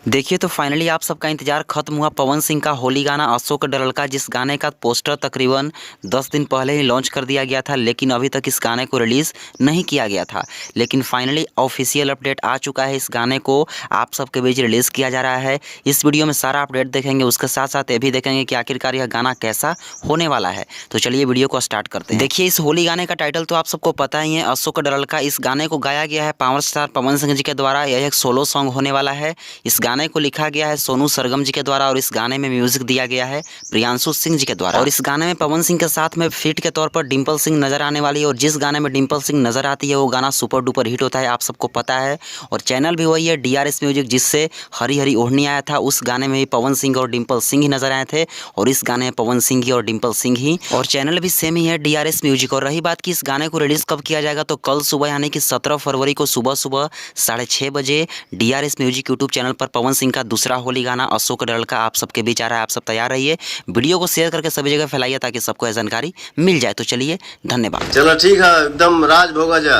देखिए तो फाइनली आप सबका इंतजार खत्म हुआ। पवन सिंह का होली गाना अशोक डरल का, जिस गाने का पोस्टर तकरीबन 10 दिन पहले ही लॉन्च कर दिया गया था, लेकिन अभी तक इस गाने को रिलीज़ नहीं किया गया था। लेकिन फाइनली ऑफिशियल अपडेट आ चुका है। इस गाने को आप सबके बीच रिलीज़ किया जा रहा है। इस वीडियो में सारा अपडेट देखेंगे, उसके साथ साथ ये भी देखेंगे कि आखिरकार यह गाना कैसा होने वाला है। तो चलिए वीडियो को स्टार्ट करते हैं। देखिए इस होली गाने का टाइटल तो आप सबको पता ही है, अशोक डरल का। इस गाने को गाया गया है पावर स्टार पवन सिंह जी के द्वारा। यह एक सोलो सॉन्ग होने वाला है। इस गाने को लिखा गया है सोनू सरगम जी के द्वारा और इस गाने में म्यूजिक दिया गया है प्रियांशु सिंह जी के द्वारा। और इस गाने में पवन सिंह के साथ में फीट के तौर पर डिम्पल सिंह नजर आने वाली है। और जिस गाने में डिम्पल सिंह नजर आती है वो गाना सुपर डुपर हिट होता है, आप सबको पता है। और चैनल भी वही है DRS म्यूजिक, जिससे हरी हरी ओढ़नी आया था। उस गाने में भी पवन सिंह और डिम्पल सिंह ही नजर आए थे और इस गाने में पवन सिंह ही और डिम्पल सिंह ही। और चैनल भी सेम ही है DRS म्यूजिक। और रही बात कि इस गाने को रिलीज कब किया जाएगा, तो कल सुबह यानी कि 17 फरवरी को सुबह 6:30 बजे DRS म्यूजिक यूट्यूब चैनल पर पवन सिंह का दूसरा होली गाना अशोक डरल का आप सबके बीच आ रहा है। आप सब तैयार रहिए, वीडियो को शेयर करके सभी जगह फैलाइए ताकि सबको यह जानकारी मिल जाए। तो चलिए, धन्यवाद। चलो ठीक है, एकदम राज भोगा जा।